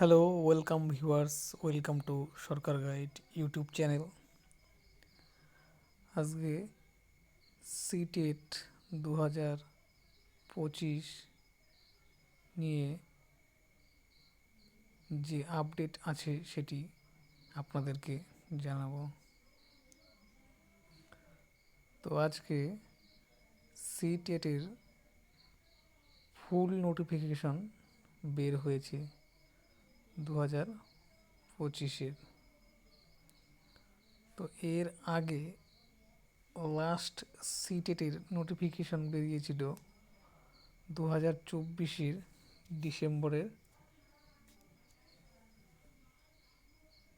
Hello, welcome viewers, welcome to Sarkar guide YouTube channel. আজকে CTET 2025 নিয়ে যে update আছে সেটি আপনাদেরকে জানাবো। তো আজকে সিটেটের ফুল নোটিফিকেশন বের হয়েছে 2025-এর। তো এর আগে লাস্ট সিটেটের নোটিফিকেশন বেরিয়েছিল 2024-এর ডিসেম্বরের।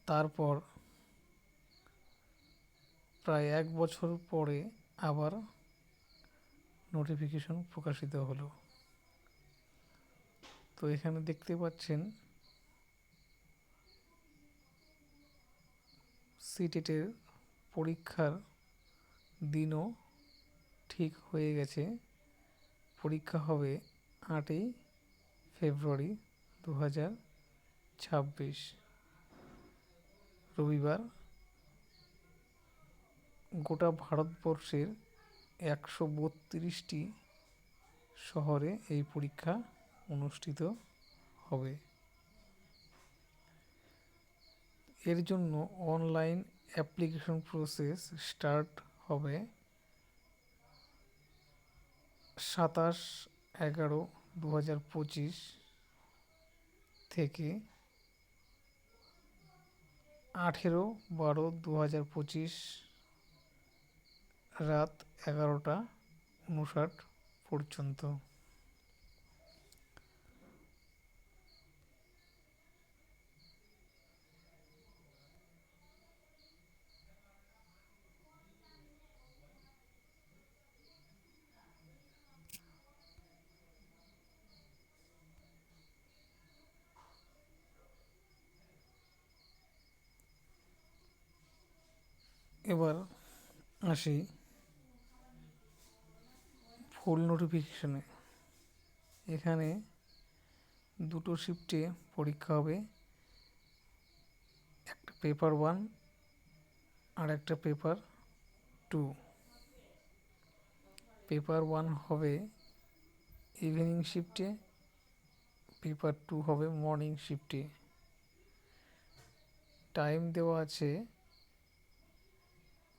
তারপর প্রায় 1 বছর পরে আবার নোটিফিকেশন প্রকাশিত হলো। তো এখানে দেখতে পাচ্ছেন সিটেটের পরীক্ষার দিনও ঠিক হয়ে গেছে। পরীক্ষা হবে 8ই ফেব্রুয়ারি 2026 রবিবার। গোটা ভারতবর্ষের 132টি শহরে এই পরীক্ষা অনুষ্ঠিত হবে। এর জন্য অনলাইন অ্যাপ্লিকেশন প্রসেস স্টার্ট হবে 27/11/2025 থেকে 18/12/2025 রাত 11:59 পর্যন্ত। এবার আসি ফুল নোটিফিকেশনে। এখানে দুটো শিফটে পরীক্ষা হবে, একটা পেপার 1 আর একটা পেপার 2। পেপার 1 হবে ইভিনিং শিফটে, পেপার 2 হবে মর্নিং শিফটে। টাইম দেওয়া আছে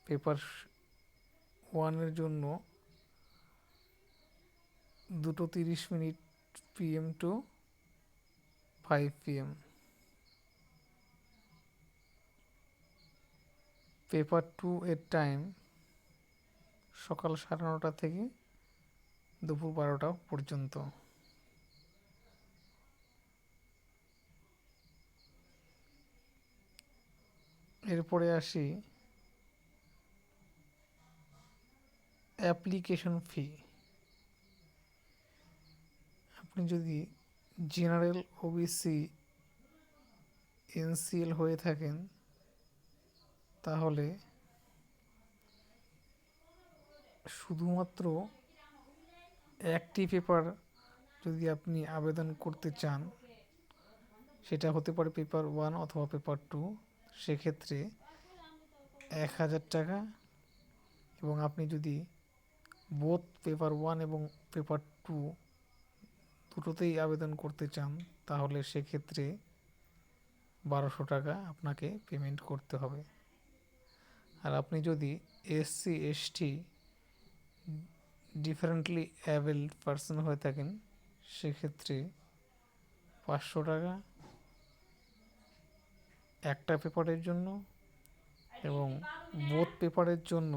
পেপার 1-এর জন্য 2:30 PM টু 5 PM। পেপার 2 এর টাইম সকাল 9:30 থেকে দুপুর 12টা পর্যন্ত। এরপরে আসি অ্যাপ্লিকেশন ফি। আপনি যদি জেনারেল, ওবিসি, এনসিএল হয়ে থাকেন তাহলে শুধুমাত্র একটি পেপার যদি আপনি আবেদন করতে চান, সেটা হতে পারে পেপার 1 অথবা পেপার 2, সেক্ষেত্রে 1000 টাকা। এবং আপনি যদি বোথ পেপার 1 এবং পেপার 2 দুটোতেই আবেদন করতে চান তাহলে সেক্ষেত্রে 1200 টাকা আপনাকে পেমেন্ট করতে হবে। আর আপনি যদি এসসি, এসটি, ডিফারেন্টলি অ্যাবেলড পার্সন হয়ে থাকেন সেক্ষেত্রে 500 টাকা একটা পেপারের জন্য, এবং বোথ পেপারের জন্য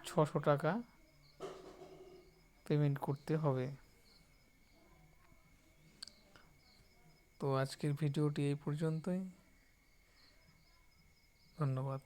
600 টাকা পেমেন্ট করতে হবে। তো আজকের ভিডিওটি এই পর্যন্তই। ধন্যবাদ।